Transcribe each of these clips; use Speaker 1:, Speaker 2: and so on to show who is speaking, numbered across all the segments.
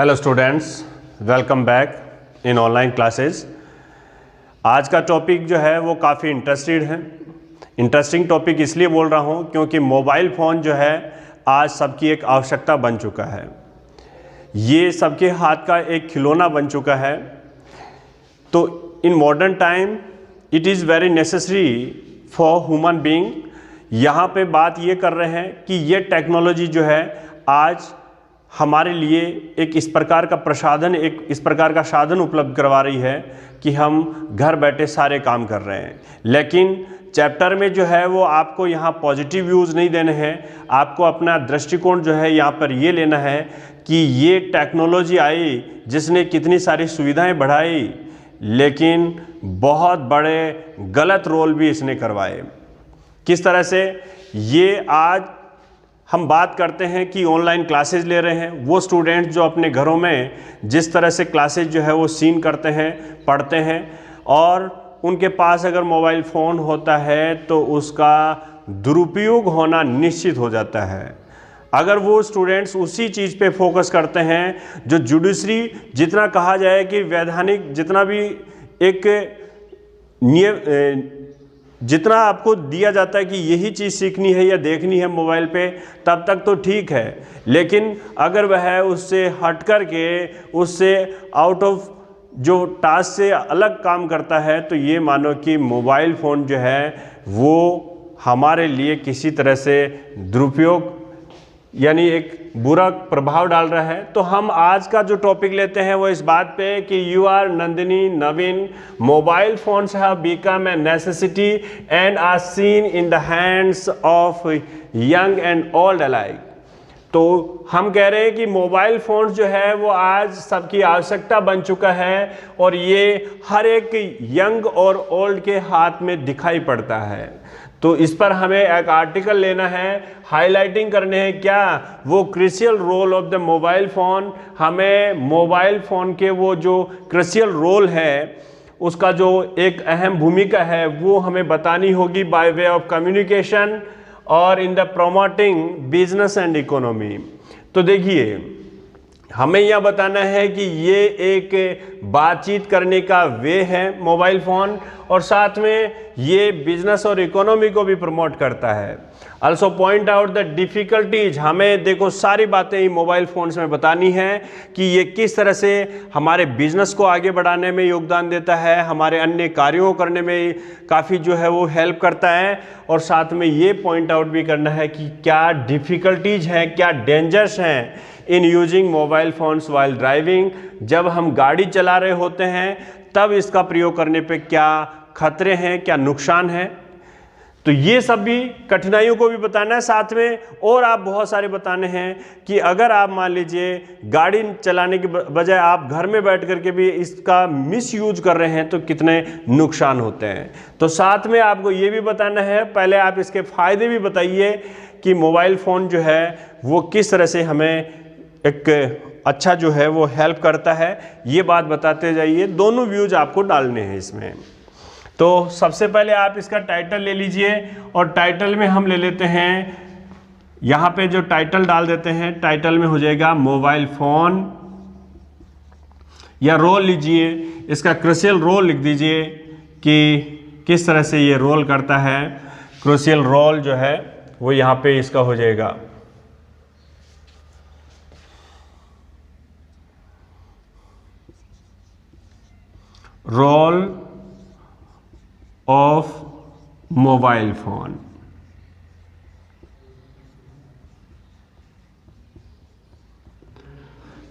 Speaker 1: Hello students, welcome back in online classes. आज का topic जो है वो काफ़ी इंटरेस्टिंग टॉपिक इसलिए बोल रहा हूँ क्योंकि मोबाइल फ़ोन जो है आज सबकी एक आवश्यकता बन चुका है। ये सबके हाथ का एक खिलौना बन चुका है। तो in modern time it is very necessary for human being. यहाँ पे बात ये कर रहे हैं कि ये टेक्नोलॉजी जो है आज हमारे लिए एक इस प्रकार का साधन उपलब्ध करवा रही है कि हम घर बैठे सारे काम कर रहे हैं। लेकिन चैप्टर में जो है वो आपको यहाँ पॉजिटिव व्यूज़ नहीं देने हैं। आपको अपना दृष्टिकोण जो है यहाँ पर ये लेना है कि ये टेक्नोलॉजी आई जिसने कितनी सारी सुविधाएं बढ़ाई, लेकिन बहुत बड़े गलत रोल भी इसने करवाए। किस तरह से? ये आज हम बात करते हैं कि ऑनलाइन क्लासेज ले रहे हैं वो स्टूडेंट जो अपने घरों में जिस तरह से क्लासेज जो है वो सीन करते हैं, पढ़ते हैं, और उनके पास अगर मोबाइल फ़ोन होता है तो उसका दुरुपयोग होना निश्चित हो जाता है। अगर वो स्टूडेंट्स उसी चीज़ पे फोकस करते हैं जो जुडिशरी जितना कहा जाए कि वैधानिक जितना भी एक नियम जितना आपको दिया जाता है कि यही चीज़ सीखनी है या देखनी है मोबाइल पे, तब तक तो ठीक है। लेकिन अगर वह उससे हट कर के उससे आउट ऑफ जो टास्क से अलग काम करता है तो ये मानो कि मोबाइल फ़ोन जो है वो हमारे लिए किसी तरह से दुरुपयोग यानी एक बुरा प्रभाव डाल रहा है। तो हम आज का जो टॉपिक लेते हैं वो इस बात पे कि you are Nandini Naveen, mobile phones have become a necessity and are seen in the hands of young and old alike. तो हम कह रहे हैं कि मोबाइल फ़ोन्स जो है वो आज सबकी आवश्यकता बन चुका है और ये हर एक यंग और ओल्ड के हाथ में दिखाई पड़ता है। तो इस पर हमें एक आर्टिकल लेना है, हाईलाइटिंग करने हैं क्या वो crucial role of the mobile phone. हमें मोबाइल फ़ोन के वो जो क्रिशियल रोल है उसका जो एक अहम भूमिका है वो हमें बतानी होगी बाय वे ऑफ कम्युनिकेशन और in the promoting business and economy. तो देखिए, हमें यह बताना है कि ये एक बातचीत करने का वे है मोबाइल फ़ोन, और साथ में ये बिजनेस और इकोनॉमी को भी प्रमोट करता है। Also point out the difficulties. हमें देखो सारी बातें ही मोबाइल फ़ोन्स में बतानी है कि ये किस तरह से हमारे बिजनेस को आगे बढ़ाने में योगदान देता है, हमारे अन्य कार्यों को करने में काफ़ी जो है वो हेल्प करता है, और साथ में ये पॉइंट आउट भी करना है कि क्या डिफ़िकल्टीज हैं, क्या डेंजर्स हैं in using mobile phones while driving. जब हम गाड़ी चला रहे होते हैं तब इसका प्रयोग करने पे क्या खतरे हैं, क्या नुकसान है। तो ये सब भी कठिनाइयों को भी बताना है, साथ में और आप बहुत सारे बताने हैं कि अगर आप मान लीजिए गाड़ी चलाने के बजाय आप घर में बैठ करके भी इसका मिसयूज कर रहे हैं तो कितने नुकसान होते हैं। तो साथ में आपको ये भी बताना है, पहले आप इसके फ़ायदे भी बताइए कि मोबाइल फ़ोन जो है वो किस तरह से हमें एक अच्छा जो है वो हेल्प करता है, ये बात बताते जाइए। दोनों व्यूज आपको डालने हैं इसमें। तो सबसे पहले आप इसका टाइटल ले लीजिए, और टाइटल में हम ले लेते हैं, यहाँ पे जो टाइटल डाल देते हैं, टाइटल में हो जाएगा मोबाइल फ़ोन, या रोल लीजिए, इसका क्रूशियल रोल लिख दीजिए कि किस तरह से ये रोल करता है। क्रूशियल रोल जो है वो यहाँ पे इसका हो जाएगा रोल ऑफ मोबाइल फ़ोन।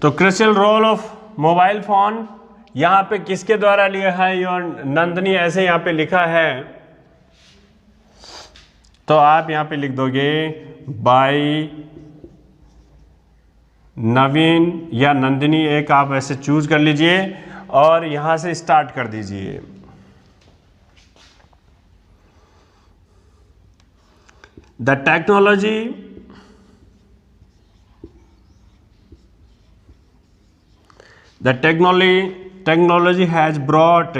Speaker 1: तो crucial role of mobile phone यहाँ पे किसके द्वारा लिया है, योर नंदनी ऐसे यहाँ पे लिखा है, तो आप यहाँ पे लिख दोगे बाय नवीन या नंदिनी, एक आप ऐसे चूज कर लीजिए और यहाँ से स्टार्ट कर दीजिए। The technology has brought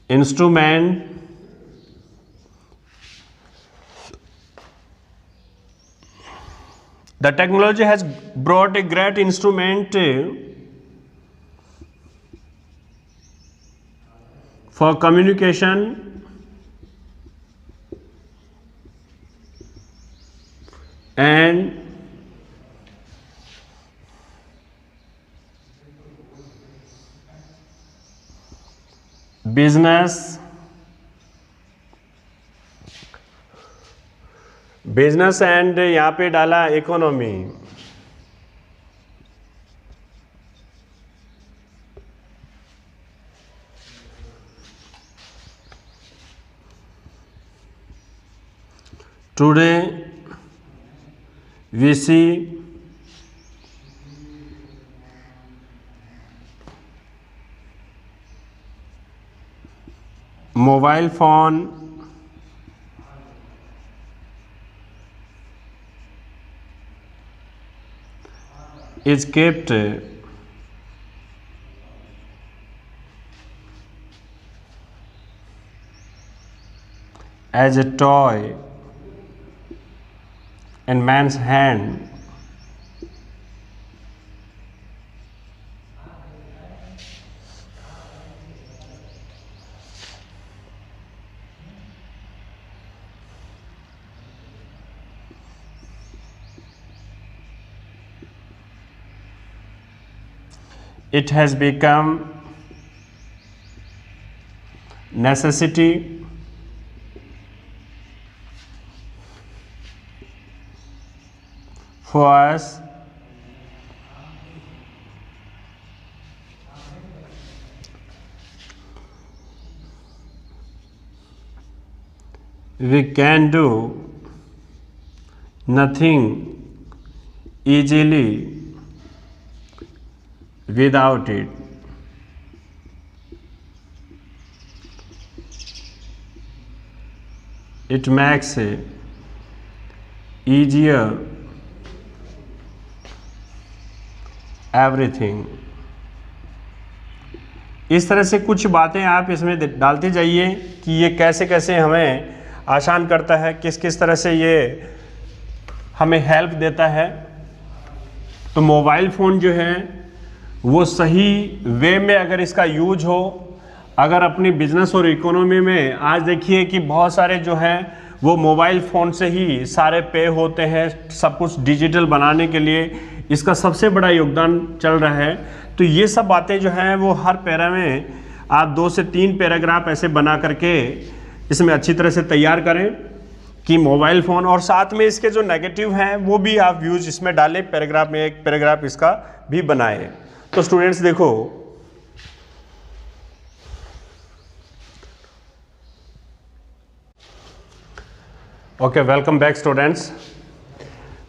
Speaker 1: instrument the technology has brought a great instrument for communication and business and यहाँ पे डाला economy. Today we see mobile phone is kept as a toy in man's hand. It has become necessity for us we can do nothing easily without it. It makes it easier everything. इस तरह से कुछ बातें आप इसमें डालते जाइए कि ये कैसे कैसे हमें आसान करता है, किस किस तरह से ये हमें हेल्प देता है। तो मोबाइल फ़ोन जो है वो सही वे में अगर इसका यूज हो, अगर अपनी बिजनेस और इकोनॉमी में, आज देखिए कि बहुत सारे जो हैं वो मोबाइल फ़ोन से ही सारे पे होते हैं, सब कुछ डिजिटल बनाने के लिए इसका सबसे बड़ा योगदान चल रहा है। तो ये सब बातें जो हैं वो हर पैरा में आप 2 से 3 पैराग्राफ ऐसे बना करके इसमें अच्छी तरह से तैयार करें कि मोबाइल फ़ोन, और साथ में इसके जो नेगेटिव हैं वो भी आप व्यूज़ इसमें डालें, पैराग्राफ में एक पैराग्राफ इसका भी बनाएं। तो स्टूडेंट्स देखो, okay, welcome back students.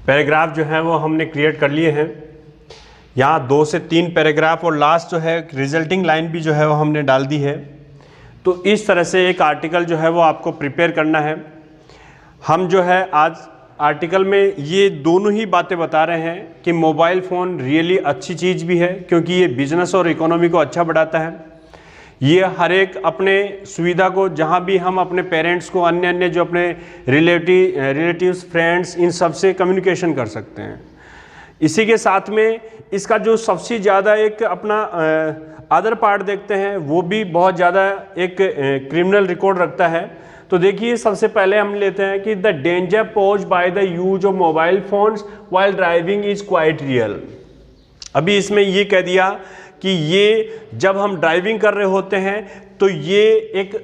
Speaker 1: Paragraph जो है वो हमने क्रिएट कर लिए हैं। यहाँ 2 से 3 पैराग्राफ और लास्ट जो है रिजल्टिंग लाइन भी जो है वो हमने डाल दी है। तो इस तरह से एक आर्टिकल जो है वो आपको प्रिपेयर करना है। हम जो है आज आर्टिकल में ये दोनों ही बातें बता रहे हैं कि मोबाइल फ़ोन रियली अच्छी चीज़ भी है क्योंकि ये बिज़नेस और इकोनॉमी को अच्छा बढ़ाता है। ये हर एक अपने सुविधा को, जहाँ भी हम अपने पेरेंट्स को, अन्य अन्य जो अपने रिलेटिव्स, फ्रेंड्स, इन सब से कम्युनिकेशन कर सकते हैं। इसी के साथ में इसका जो सबसे ज़्यादा एक अपना अदर पार्ट देखते हैं वो भी बहुत ज़्यादा एक क्रिमिनल रिकॉर्ड रखता है। तो देखिए, सबसे पहले हम लेते हैं कि the danger pose by the use of mobile phones while driving is quite real. अभी इसमें ये कह दिया कि ये जब हम ड्राइविंग कर रहे होते हैं तो ये एक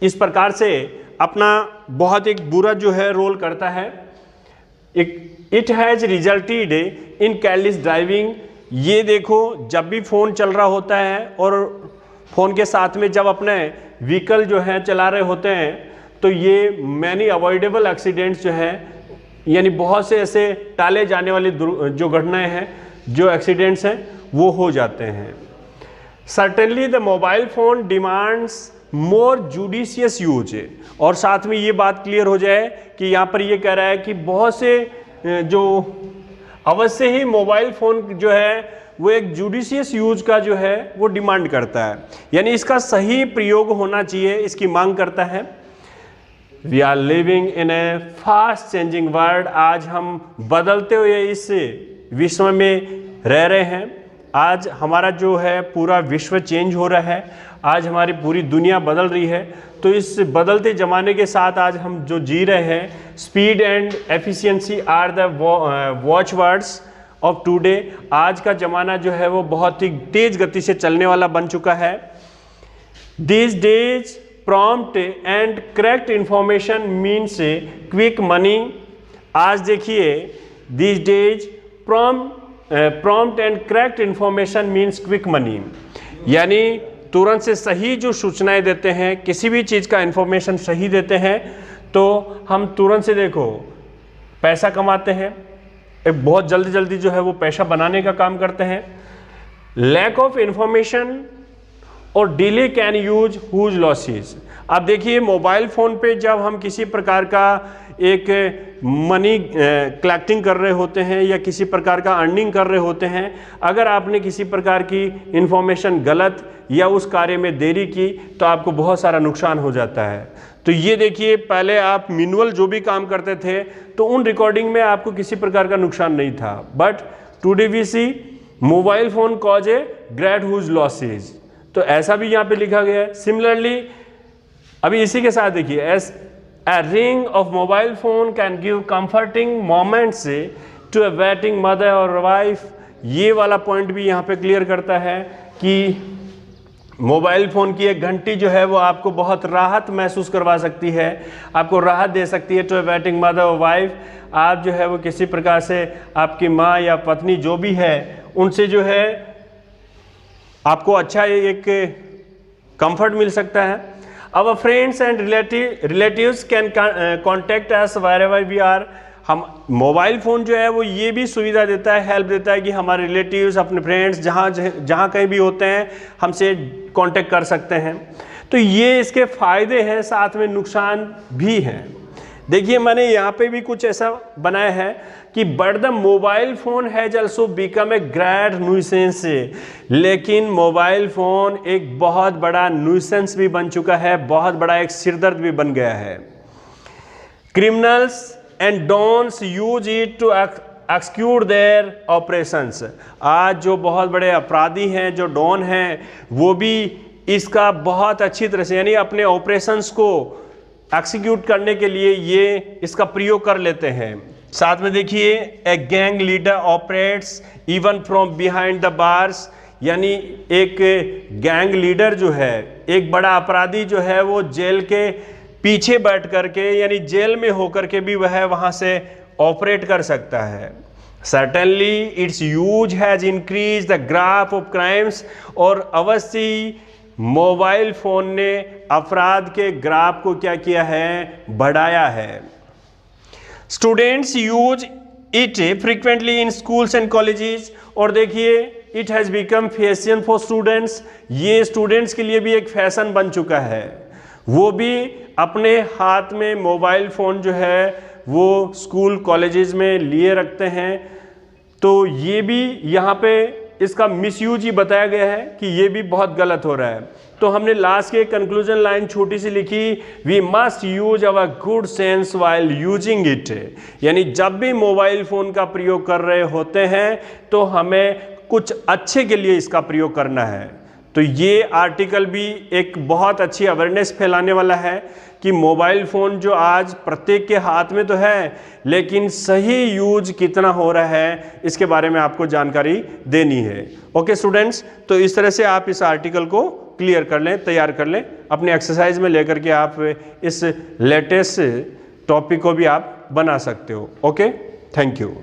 Speaker 1: इस प्रकार से अपना बहुत एक बुरा जो है रोल करता है। It has resulted in careless driving. ये देखो, जब भी फ़ोन चल रहा होता है और फ़ोन के साथ में जब अपने व्हीकल जो है चला रहे होते हैं तो ये मैनी अवॉइडेबल एक्सीडेंट्स जो है, यानी बहुत से ऐसे टाले जाने वाली जो घटनाएं हैं, जो एक्सीडेंट्स हैं, वो हो जाते हैं। Certainly the mobile phone demands more judicious use. और साथ में ये बात क्लियर हो जाए कि यहाँ पर ये कह रहा है कि बहुत से जो अवश्य ही मोबाइल फ़ोन जो है वो एक जुडिशियस यूज का जो है वो डिमांड करता है, यानी इसका सही प्रयोग होना चाहिए, इसकी मांग करता है। We are living in a fast changing world. आज हम बदलते हुए इस विश्व में रह रहे हैं। आज हमारा जो है पूरा विश्व चेंज हो रहा है, आज हमारी पूरी दुनिया बदल रही है। तो इस बदलते ज़माने के साथ आज हम जो जी रहे हैं, speed and efficiency are the watchwords of today. आज का ज़माना जो है वो बहुत ही तेज़ गति से चलने वाला बन चुका है। These days prompt and correct information means quick money। आज देखिए these days prompt and correct information means quick money, यानी तुरंत से सही जो सूचनाएं देते हैं, किसी भी चीज़ का इंफॉर्मेशन सही देते हैं तो हम तुरंत से देखो पैसा कमाते हैं, एक बहुत जल्दी जल्दी जो है वो पैसा बनाने का काम करते हैं। लैक ऑफ इंफॉर्मेशन और delay can use huge losses. अब देखिए मोबाइल फ़ोन पे जब हम किसी प्रकार का एक मनी कलेक्टिंग कर रहे होते हैं या किसी प्रकार का अर्निंग कर रहे होते हैं, अगर आपने किसी प्रकार की इंफॉर्मेशन गलत या उस कार्य में देरी की तो आपको बहुत सारा नुकसान हो जाता है। तो ये देखिए, पहले आप मैनुअल जो भी काम करते थे तो उन रिकॉर्डिंग में आपको किसी प्रकार का नुकसान नहीं था, but today we see mobile phone cause a great huge losses. तो ऐसा भी यहाँ पे लिखा गया है। सिमिलरली अभी इसी के साथ देखिए, as a ring of mobile phone can give comforting moments to a waiting mother और वाइफ। ये वाला पॉइंट भी यहाँ पे क्लियर करता है कि मोबाइल फ़ोन की एक घंटी जो है वो आपको बहुत राहत महसूस करवा सकती है, आपको राहत दे सकती है। टू ए वेटिंग मदर और वाइफ, आप जो है वो किसी प्रकार से आपकी माँ या पत्नी जो भी है उनसे जो है आपको अच्छा एक कंफर्ट मिल सकता है। Our friends and relatives can contact us wherever we are। हम मोबाइल फ़ोन जो है वो ये भी सुविधा देता है, हेल्प देता है कि हमारे रिलेटिव्स, अपने फ्रेंड्स जहाँ कहीं भी होते हैं हमसे कांटेक्ट कर सकते हैं। तो ये इसके फ़ायदे हैं, साथ में नुकसान भी हैं। देखिए मैंने यहाँ पे भी कुछ ऐसा बनाया है कि but the mobile phone has also become a great nuisance. लेकिन मोबाइल फ़ोन एक बहुत बड़ा न्यूसेंस भी बन चुका है, बहुत बड़ा एक सिरदर्द भी बन गया है। Criminals and dons use it to execute their operations. आज जो बहुत बड़े अपराधी हैं, जो डॉन हैं, वो भी इसका बहुत अच्छी तरह से यानी अपने ऑपरेशंस को एक्सिक्यूट करने के लिए ये इसका प्रयोग कर लेते हैं। साथ में देखिए, a gang leader operates even from behind the bars. यानी एक गैंग लीडर जो है, एक बड़ा अपराधी जो है, वो जेल के पीछे बैठ करके यानी जेल में होकर के भी वह वहाँ से ऑपरेट कर सकता है। Certainly it's use has increase the graph of crimes. और अवश्य मोबाइल फ़ोन ने अपराध के ग्राफ को क्या किया है, बढ़ाया है। Students use it frequently in schools and colleges. और देखिए, it has become fashion for students. ये स्टूडेंट्स के लिए भी एक फैशन बन चुका है, वो भी अपने हाथ में मोबाइल फ़ोन जो है वो स्कूल कॉलेजेस में लिए रखते हैं। तो ये भी यहाँ पे इसका मिसयूज ही बताया गया है कि ये भी बहुत गलत हो रहा है। तो हमने लास्ट के कंक्लूजन लाइन छोटी सी लिखी, we must use our good sense while using it. यानी जब भी मोबाइल फ़ोन का प्रयोग कर रहे होते हैं तो हमें कुछ अच्छे के लिए इसका प्रयोग करना है। तो ये आर्टिकल भी एक बहुत अच्छी अवेयरनेस फैलाने वाला है कि मोबाइल फ़ोन जो आज प्रत्येक के हाथ में तो है, लेकिन सही यूज कितना हो रहा है इसके बारे में आपको जानकारी देनी है। ओके स्टूडेंट्स, तो इस तरह से आप इस आर्टिकल को क्लियर कर लें, तैयार कर लें, अपने एक्सरसाइज में लेकर के आप इस लेटेस्ट टॉपिक को भी आप बना सकते हो। Okay, thank you.